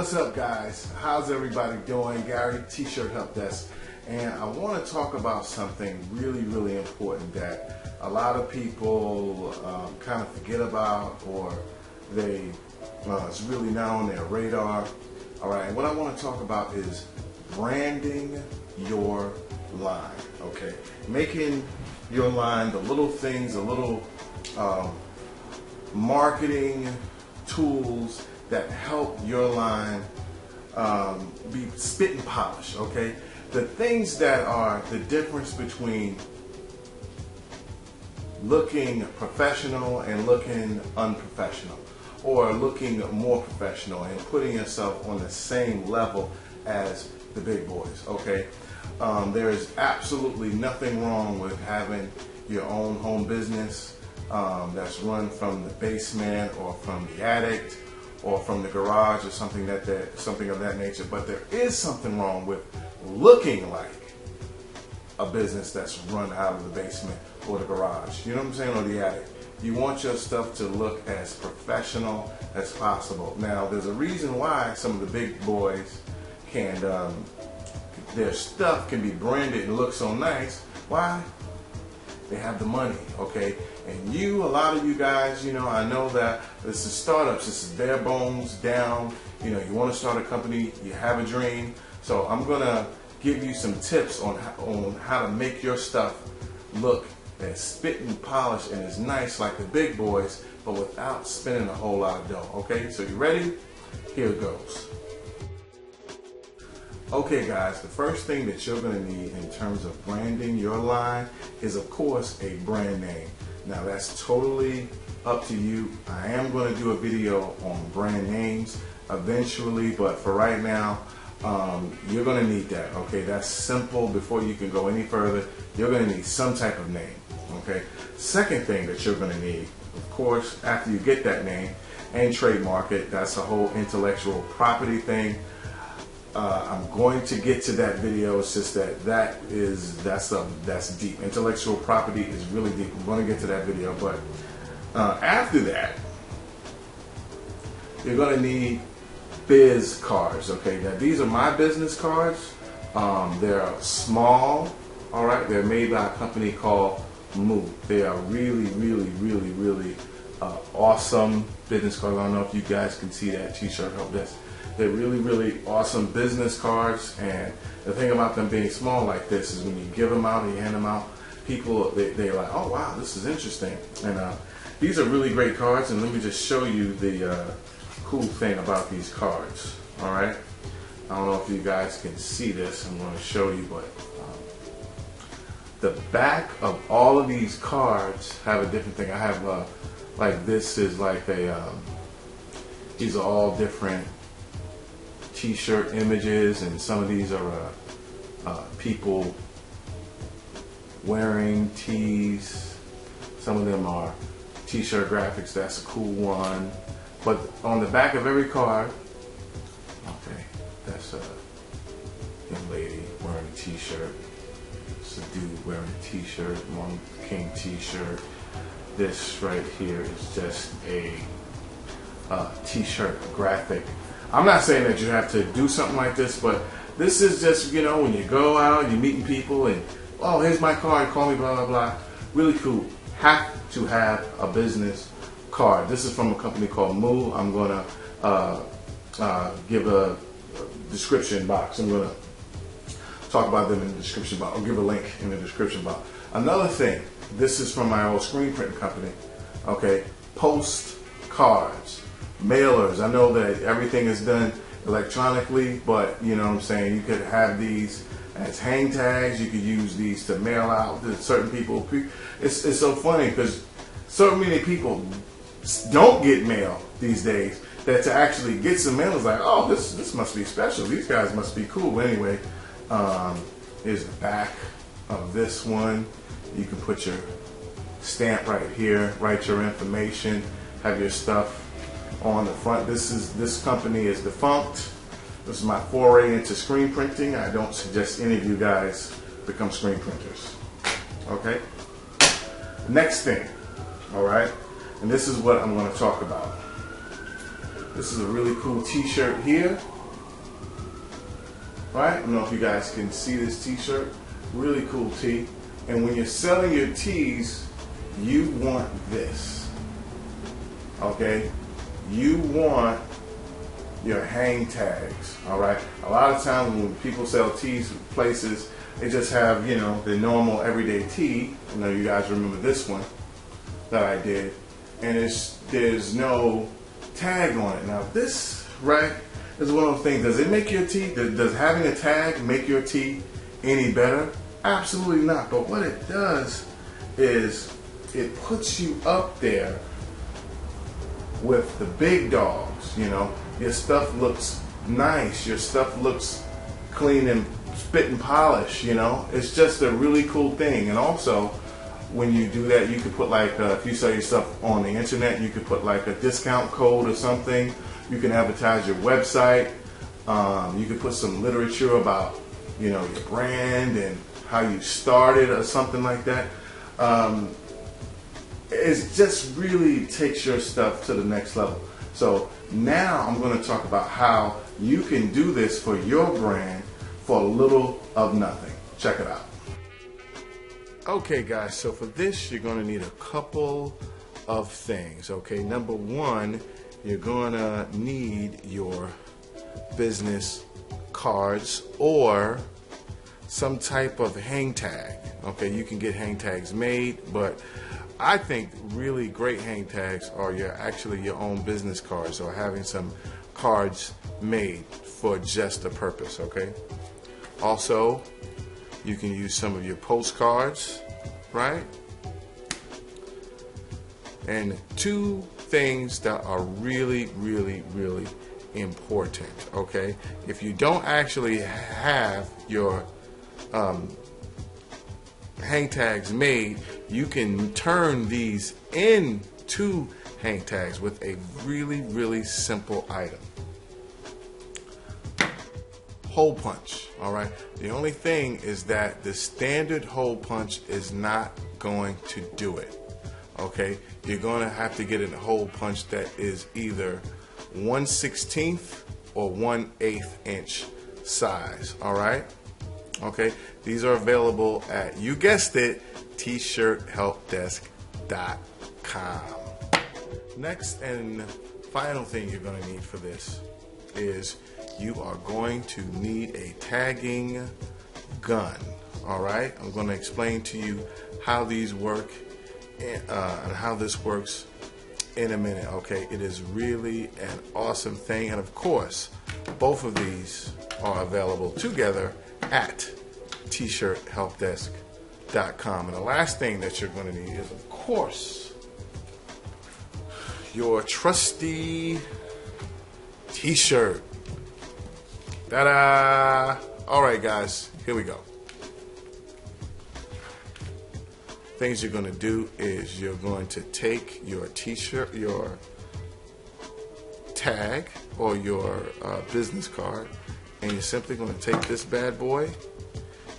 What's up, guys? How's everybody doing? Gary, T-Shirt Help Desk. And I want to talk about something really important that a lot of people kind of forget about, or it's really not on their radar. All right, and what I want to talk about is branding your line, okay? Making your line, the little things, the little marketing tools that help your line be spit and polish, okay? The things that are the difference between looking professional and looking unprofessional, or looking more professional and putting yourself on the same level as the big boys, okay? There is absolutely nothing wrong with having your own home business that's run from the basement or from the attic or from the garage or something of that nature. But there is something wrong with looking like a business that's run out of the basement or the garage, you know what I'm saying, or the attic. You want your stuff to look as professional as possible. Now, there's a reason why some of the big boys can, their stuff can be branded and look so nice. Why? They have the money, okay? And a lot of you guys, you know, I know that this is startups, this is bare bones down. You know, you want to start a company, you have a dream. So I'm gonna give you some tips on how to make your stuff look as spit and polished and as nice like the big boys, but without spending a whole lot of dough, okay? So you ready? Here it goes. Okay guys, the first thing that you're going to need in terms of branding your line is, of course, a brand name. Now that's totally up to you. I am going to do a video on brand names eventually, but for right now, you're going to need that, okay? That's simple. Before you can go any further, you're going to need some type of name, okay? Second thing that you're going to need, of course, after you get that name and trademark it, that's a whole intellectual property thing. I'm going to get to that video. It's just that's deep. Intellectual property is really deep. I'm going to get to that video, but after that, you're going to need biz cards. Okay, now these are my business cards. They're small. All right, they're made by a company called Moo. They are really awesome business cards. I don't know if you guys can see that. T-Shirt Help Desk. They're really awesome business cards, and the thing about them being small like this is when you give them out and you hand them out, people, they're like, oh wow, this is interesting. And these are really great cards, and let me just show you the cool thing about these cards. All right, I don't know if you guys can see this. I'm going to show you, but the back of all of these cards have a different thing. I have like this is like these are all different T-shirt images, and some of these are people wearing tees. Some of them are T-shirt graphics. That's a cool one. But on the back of every card, okay, that's a young lady wearing a T-shirt. It's a dude wearing a T-shirt, one King T-shirt. This right here is just a T-shirt graphic. I'm not saying that you have to do something like this, but this is just, you know, when you go out, you're meeting people, and, oh, here's my card, call me, blah, blah, blah. Really cool. Have to have a business card. This is from a company called Moo. I'm going to give a description box. I'm going to talk about them in the description box. I'll give a link in the description box. Another thing, this is from my old screen printing company, okay, postcards. Mailers. I know that everything is done electronically, but you know what I'm saying, you could have these as hang tags. You could use these to mail out to certain people. It's so funny because so many people don't get mail these days that to actually get some mail is like, oh, this must be special. These guys must be cool. Anyway, here's the back of this one. You can put your stamp right here, write your information, have your stuff on the front. This company is defunct. This is my foray into screen printing. I don't suggest any of you guys become screen printers. Okay? Next thing, all right? And this is what I'm going to talk about. This is a really cool t-shirt here. Right? I don't know if you guys can see this t-shirt. Really cool tee. And when you're selling your tees, you want this. Okay? You want your hang tags. Alright? A lot of times when people sell tees places, they just have, you know, the normal everyday tee. I know you guys remember this one that I did. And there's no tag on it. Now this, right, is one of those things. Does it make your tee, does having a tag make your tee any better? Absolutely not. But what it does is it puts you up there with the big dogs. You know, your stuff looks nice. Your stuff looks clean and spit and polish. You know, it's just a really cool thing. And also, when you do that, you could put like, if you sell your stuff on the internet, you could put like a discount code or something. You can advertise your website. You could put some literature about, you know, your brand and how you started or something like that. It just really takes your stuff to the next level. So now I'm going to talk about how you can do this for your brand for a little of nothing. Check it out. Okay guys, so for this you're going to need a couple of things. Okay, number one, you're going to need your business cards or some type of hang tag. Okay, you can get hang tags made, but I think really great hang tags are actually your own business cards, or having some cards made for just the purpose. Okay, also you can use some of your postcards, right? And two things that are really, really, really important, okay? If you don't actually have your hang tags made, you can turn these into hang tags with a really, really simple item. Hole punch, all right? The only thing is that the standard hole punch is not going to do it, okay? You're going to have to get a hole punch that is either 1/16 or 1/8 inch size, all right? Okay, these are available at, you guessed it, tshirthelpdesk.com. Next and final thing you're going to need for this is you are going to need a tagging gun. All right, I'm going to explain to you how these work and how this works in a minute. Okay, it is really an awesome thing, and of course both of these are available together at tshirthelpdesk.com. And the last thing that you're going to need is, of course, your trusty t-shirt. Ta-da! All right, guys, here we go. Things you're going to do is you're going to take your t-shirt, your tag, or your business card, and you're simply going to take this bad boy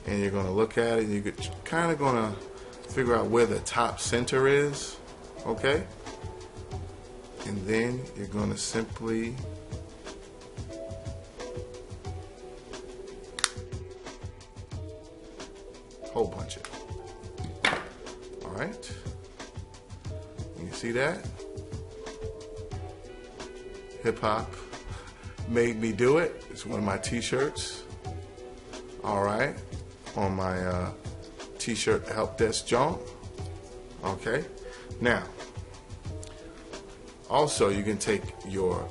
and you're going to look at it, and you're kind of going to figure out where the top center is, okay? And then you're going to simply hole punch it. All right? You see that? Hip hop made me do it. It's one of my t-shirts. All right, on my t-shirt help desk jaunt. Okay, now also you can take your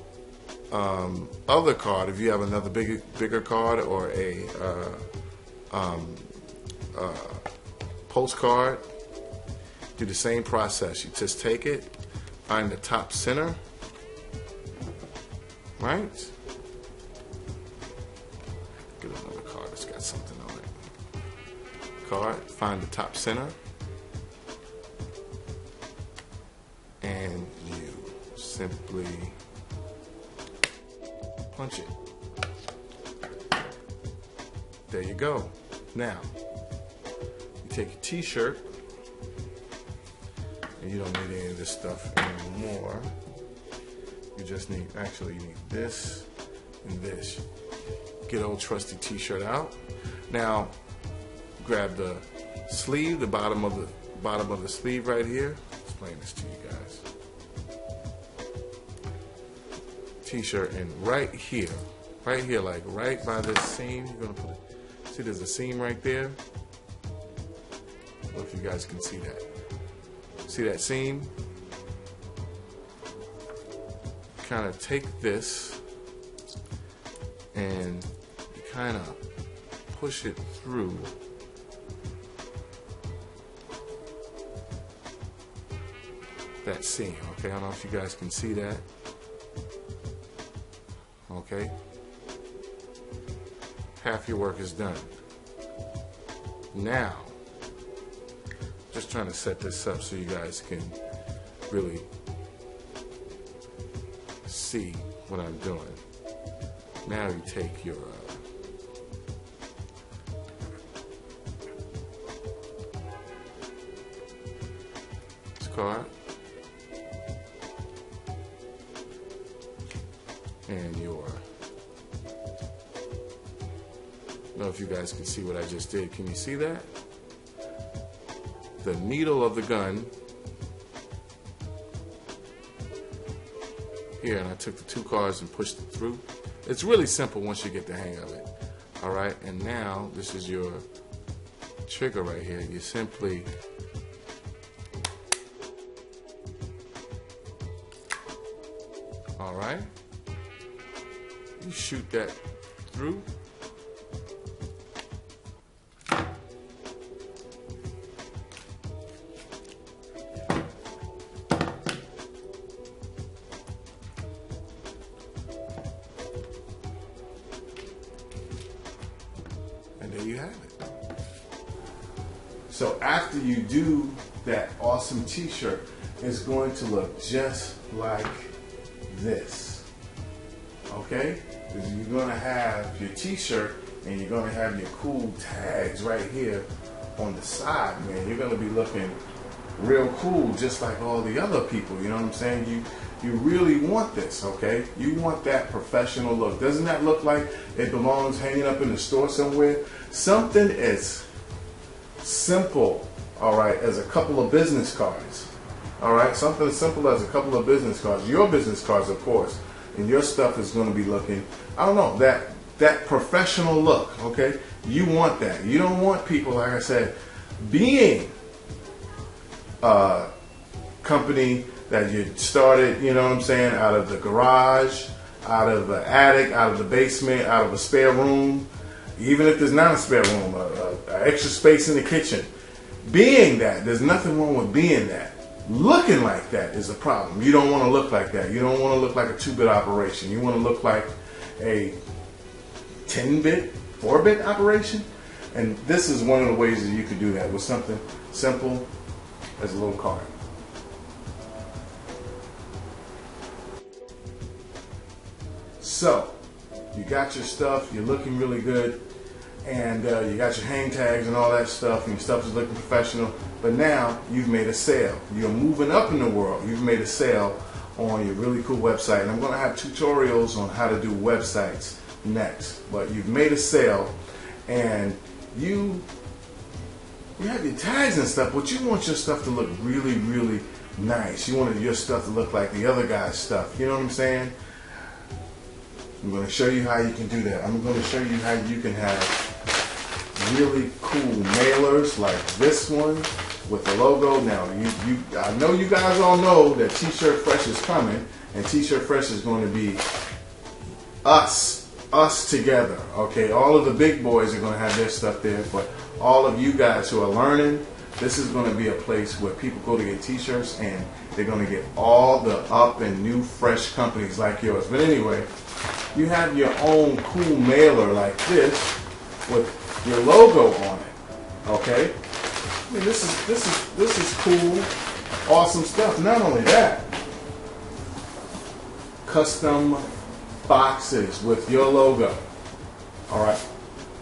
other card, if you have another bigger card, or a postcard. Do the same process. You just take it, find the top center, right? Get another card that's got something on it. Card, find the top center, and you simply punch it. There you go. Now, you take your t-shirt, and you don't need any of this stuff anymore. You just need, actually, you need this and this. Get old trusty T-shirt out. Now, grab the sleeve, the bottom of the sleeve right here. Explain this to you guys. T-shirt, and right here, like right by this seam, you're gonna put it. See, there's a seam right there. I don't know if you guys can see that. See that seam? Kind of take this and you kind of push it through. That seam, okay? I don't know if you guys can see that. Okay? Half your work is done. Now, just trying to set this up so you guys can really see what I'm doing. Now you take your this card and your, I don't know if you guys can see what I just did. Can you see that? The needle of the gun here, and I took the two cards and pushed it through. It's really simple once you get the hang of it. All right, and now this is your trigger right here. You simply all right, you shoot that through. And there you have it. So after you do that awesome t-shirt, it's going to look just like this. Okay? Because you're going to have your t-shirt and you're going to have your cool tags right here on the side, man. You're going to be looking real cool just like all the other people, you know what I'm saying? You really want this, okay? You want that professional look. Doesn't that look like it belongs hanging up in the store somewhere? Something as simple, all right, as a couple of business cards, all right? Something as simple as a couple of business cards. Your business cards, of course, and your stuff is going to be looking, I don't know, that professional look, okay? You want that. You don't want people, like I said, being a company that you started, you know what I'm saying, out of the garage, out of the attic, out of the basement, out of a spare room, even if there's not a spare room, a extra space in the kitchen. Being that, there's nothing wrong with being that. Looking like that is a problem. You don't want to look like that. You don't want to look like a 2-bit operation. You want to look like a 10-bit, 4-bit operation. And this is one of the ways that you can do that with something simple as a little card. So, you got your stuff, you're looking really good, and you got your hang tags and all that stuff, and your stuff is looking professional, but now you've made a sale. You're moving up in the world. You've made a sale on your really cool website, and I'm going to have tutorials on how to do websites next, but you've made a sale, and you have your tags and stuff, but you want your stuff to look really, really nice. You wanted your stuff to look like the other guy's stuff. You know what I'm saying? I'm going to show you how you can do that. I'm going to show you how you can have really cool mailers like this one with the logo. Now, I know you guys all know that T-Shirt Fresh is coming, and T-Shirt Fresh is going to be us together. Okay, all of the big boys are going to have their stuff there, but all of you guys who are learning, this is going to be a place where people go to get t-shirts, and they're going to get all the up and new fresh companies like yours. But anyway, you have your own cool mailer like this with your logo on it. Okay? I mean, this is cool, awesome stuff. Not only that, custom boxes with your logo. All right.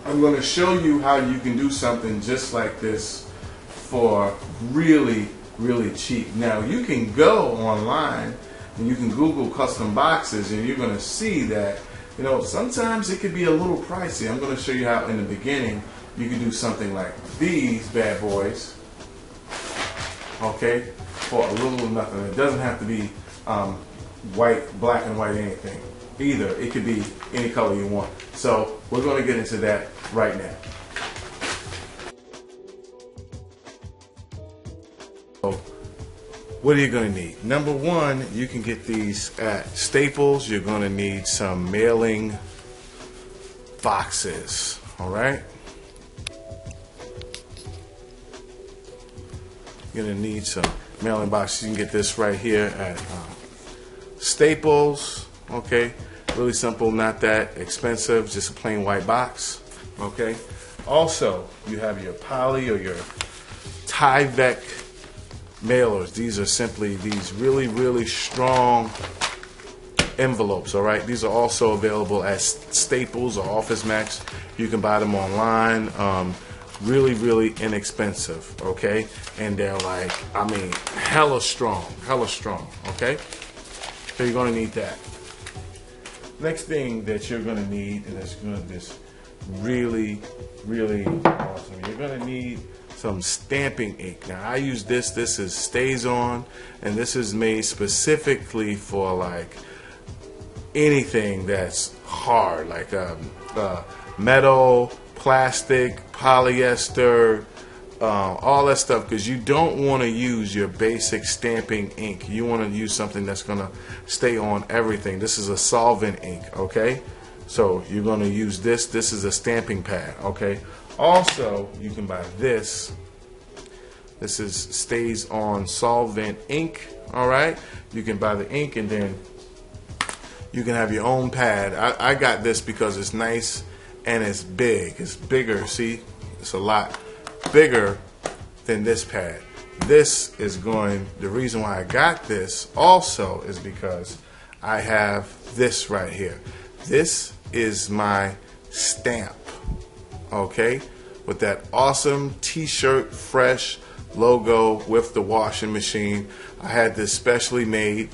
I'm going to show you how you can do something just like this for really, really cheap. Now, you can go online, And you can Google custom boxes and you're going to see that, you know, sometimes it could be a little pricey. I'm going to show you how in the beginning you can do something like these bad boys, okay, for a little nothing. It doesn't have to be white, black and white, anything. Either. It could be any color you want. So we're going to get into that right now. So what are you going to need? Number one, you can get these at Staples. You're going to need some mailing boxes. All right. You're going to need some mailing boxes. You can get this right here at Staples. Okay. Really simple, not that expensive, just a plain white box. Okay. Also, you have your poly or your Tyvek mailers. These are simply these really strong envelopes. All right. These are also available at Staples or Office Max. You can buy them online. Really inexpensive. Okay. And they're like, I mean, hella strong. Okay. So you're going to need that. Next thing that you're going to need, and that's going to this really awesome. You're going to need some stamping ink. Now I use this. This is Stays On, and this is made specifically for like anything that's hard, like metal, plastic, polyester, all that stuff, because you don't want to use your basic stamping ink. You want to use something that's going to stay on everything. This is a solvent ink, okay? So you're going to use this. This is a stamping pad, okay? Also, you can buy this. This is Stays On solvent ink, all right? You can buy the ink and then you can have your own pad. I got this because it's nice and it's big. It's bigger, see? It's a lot bigger than this pad. This is going, the reason why I got this also is because I have this right here. This is my stamp, okay, with that awesome Tshirt Fresh logo with the washing machine. I had this specially made,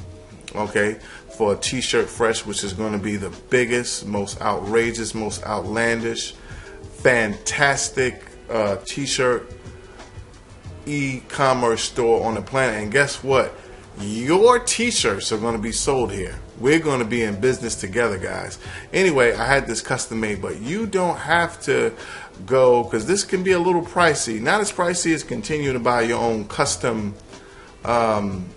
okay, for Tshirt Fresh, which is going to be the biggest, most outrageous, most outlandish, fantastic T-shirt e-commerce store on the planet. And guess what? Your T-shirts are going to be sold here. We're going to be in business together, guys. Anyway, I had this custom made, but you don't have to go, because this can be a little pricey. Not as pricey as continuing to buy your own custom bags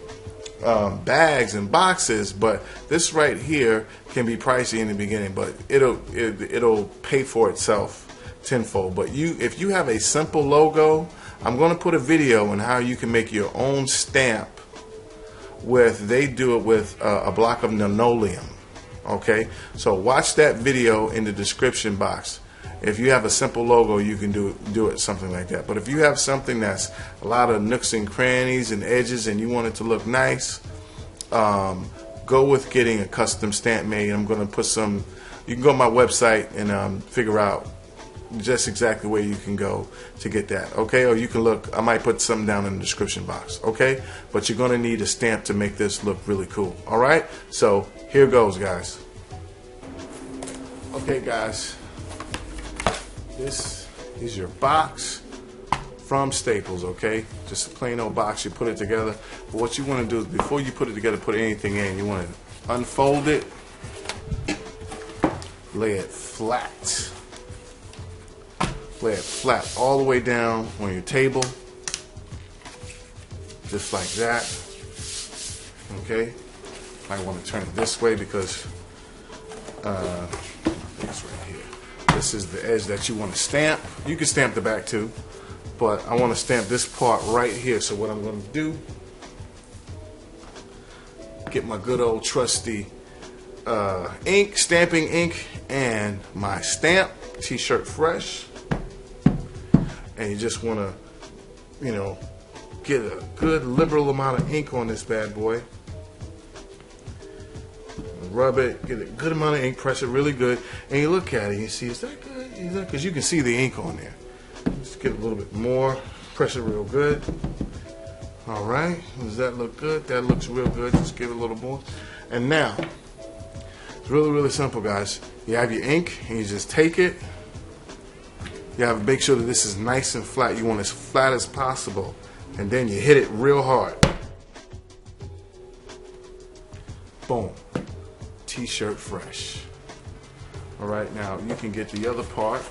and boxes, but this right here can be pricey in the beginning, but it'll pay for itself tenfold. But if you have a simple logo, I'm going to put a video on how you can make your own stamp they do it with a block of linoleum. Okay, so watch that video in the description box. If you have a simple logo, you can do it something like that. But if you have something that's a lot of nooks and crannies and edges and you want it to look nice, go with getting a custom stamp made. I'm going to put some, you can go to my website and figure out just exactly where you can go to get that, okay? Or you can look, I might put something down in the description box, okay? But you're going to need a stamp to make this look really cool, all right? So here goes, guys. Okay, guys, this is your box from Staples, okay? Just a plain old box. You put it together. But what you want to do is, before you put it together, put anything in, you want to unfold it, lay it flat. Lay it flat all the way down on your table, just like that. Okay, I want to turn it this way because this right here. This is the edge that you want to stamp. You can stamp the back too, but I want to stamp this part right here. So what I'm going to do, get my good old trusty ink, stamping ink, and my stamp, Tshirt Fresh. And you just want to, you know, get a good liberal amount of ink on this bad boy. Rub it, get a good amount of ink, press it really good, and you look at it and you see, is that good? Because you can see the ink on there. Just get a little bit more, press it real good. All right, does that look good? That looks real good. Just give it a little more. And now, it's really, really simple, guys. You have your ink, and you just take it. You have to make sure that this is nice and flat. You want as flat as possible. And then you hit it real hard. Boom. T-shirt fresh. All right, now you can get the other part,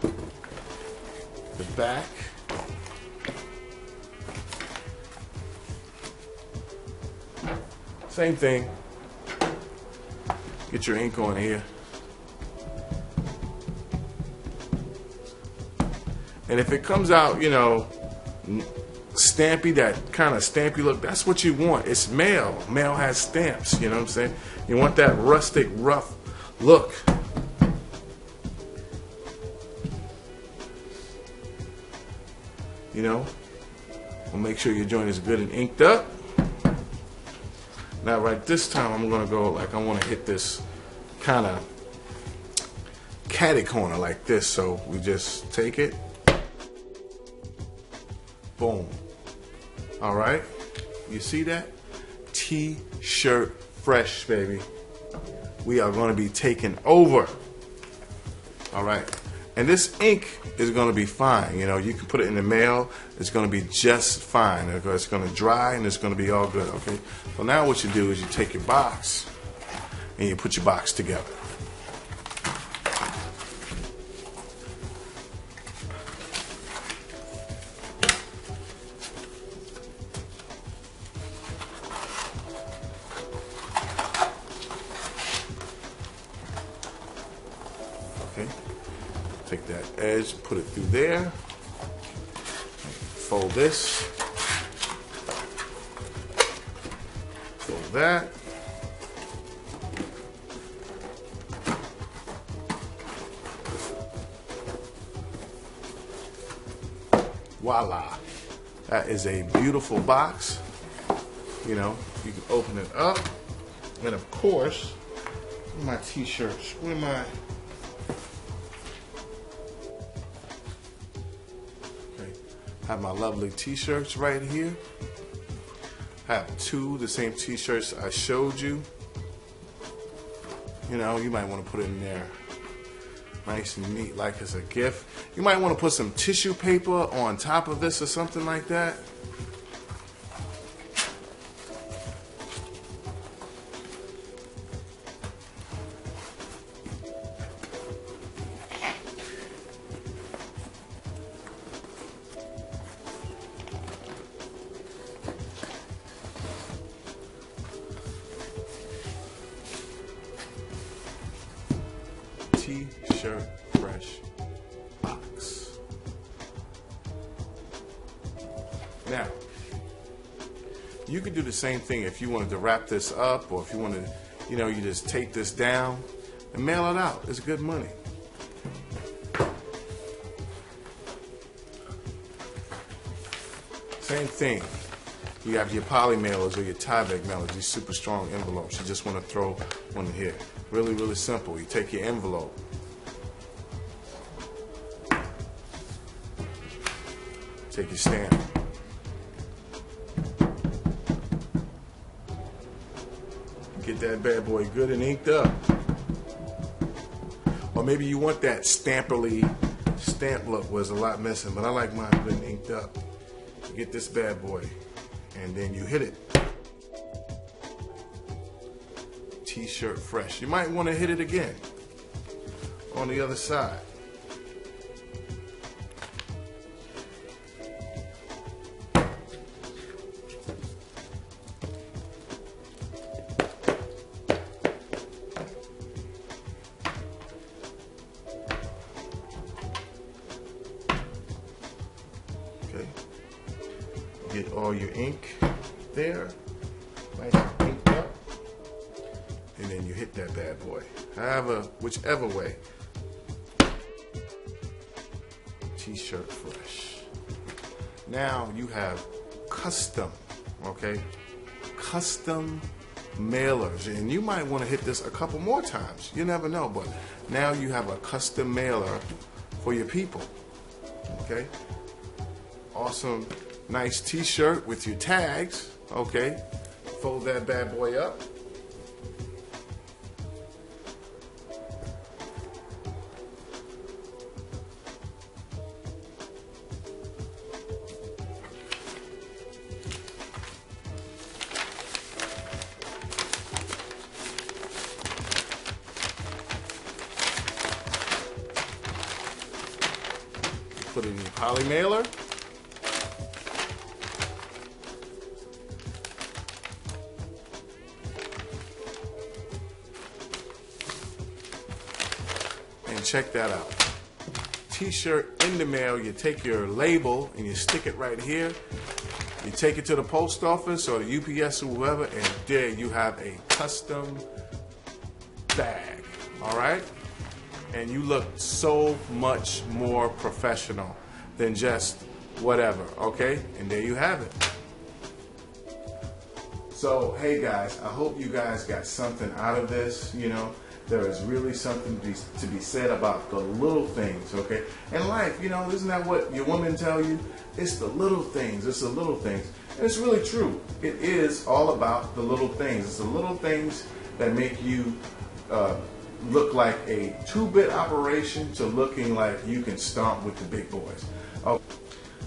the back. Same thing. Get your ink on here. And if it comes out, you know, stampy, that kind of stampy look, that's what you want. It's mail. Mail has stamps, you know what I'm saying? You want that rustic, rough look. You know? We'll make sure your joint is good and inked up. Now, right this time, I'm going to go like I want to hit this kind of catty corner like this. So we just take it. Boom. All right. You see that? T-shirt fresh, baby. We are going to be taking over. All right. And this ink is going to be fine. You know, you can put it in the mail. It's going to be just fine. It's going to dry and it's going to be all good. Okay. So now what you do is you take your box and you put your box together. Take that edge, put it through there, fold this, fold that, voila. That is a beautiful box. You know, you can open it up, and of course, where are my t-shirts? Where am I? Have my lovely t-shirts right here. Have two, the same t-shirts I showed you. You know, you might want to put it in there nice and neat like it's a gift. You might want to put some tissue paper on top of this or something like that. T-shirt fresh box. Now, you can do the same thing if you wanted to wrap this up, or if you want to, you know, you just tape this down and mail it out. It's good money. Same thing. You have your poly mailers or your Tyvek mailers, these super strong envelopes. You just want to throw one in here. Really, really simple. You take your envelope. Take your stamp. Get that bad boy good and inked up. Or maybe you want that stamperly stamp look. Was a lot missing, but I like mine good and inked up. You get this bad boy, and then you hit it. T-shirt fresh. You might want to hit it again on the other side. Okay. Get all your ink there. Nice and inked up. And then you hit that bad boy. However, whichever way. T-shirt fresh. Now you have custom, okay? Custom mailers. And you might want to hit this a couple more times. You never know, but now you have a custom mailer for your people. Okay? Awesome Nice t-shirt with your tags. Okay, fold that bad boy up. Put it in your poly mailer. And check that out. T-shirt in the mail. You take your label and you stick it right here. You take it to the post office or the UPS or whoever, and there you have a custom bag. All right? And you look so much more professional than just whatever, okay? And there you have it. So, hey guys, I hope you guys got something out of this. You know, there is really something to be said about the little things, okay? In life, you know, isn't that what your women tell you? It's the little things, it's the little things. And it's really true. It is all about the little things. It's the little things that make you look like a 2-bit operation to looking like you can stomp with the big boys. Okay.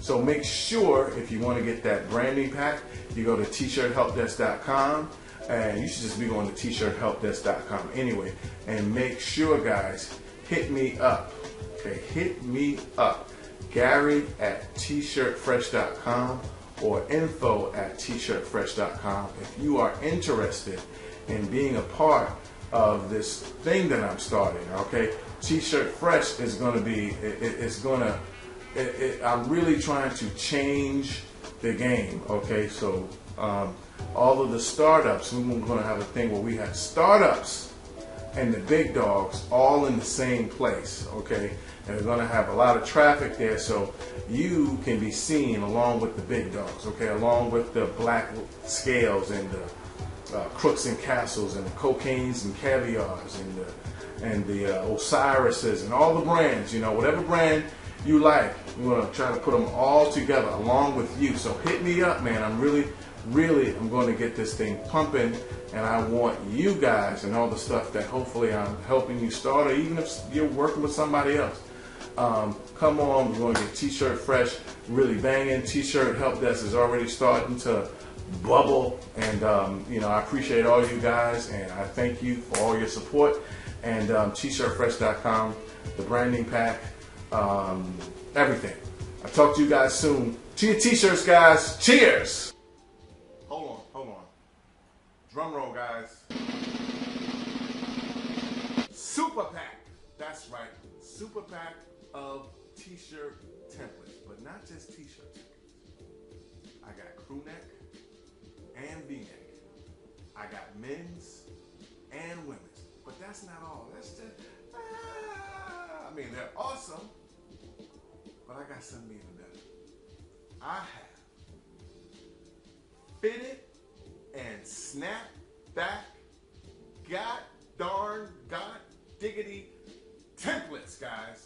So make sure if you want to get that branding pack, you go to tshirthelpdesk.com, and you should just be going to tshirthelpdesk.com anyway. And make sure, guys, hit me up. Okay, hit me up. Gary at tshirtfresh.com or info@tshirtfresh.com if you are interested in being a part of this thing that I'm starting. Okay, T-shirt Fresh is going to be, I'm really trying to change the game. Okay, so all of the startups, we're going to have a thing where we have startups and the big dogs all in the same place. Okay, and we're going to have a lot of traffic there, so you can be seen along with the big dogs. Okay, along with the Black Scales and the Crooks and Castles and the Cocaines and Caviars and the Osiris's and all the brands, you know, whatever brand you like, we're going to try to put them all together along with you. So hit me up, man. I'm really I'm going to get this thing pumping, and I want you guys and all the stuff that hopefully I'm helping you start, or even if you're working with somebody else. Come on, we're going to get T-shirt Fresh really banging. T-shirt Help Desk is already starting to bubble, and you know, I appreciate all you guys, and I thank you for all your support. And tshirtfresh.com, the branding pack, everything. I'll talk to you guys soon. To your t-shirts, guys. Cheers. Hold on. Drum roll, guys. Super pack. That's right. Super pack of t-shirt templates, but not just t-shirts. I got crew neck and V-neck. I got men's and women's, but that's not all. That's just, I mean, they're awesome, but I got something even better. I have fitted and snap back, god diggity templates, guys.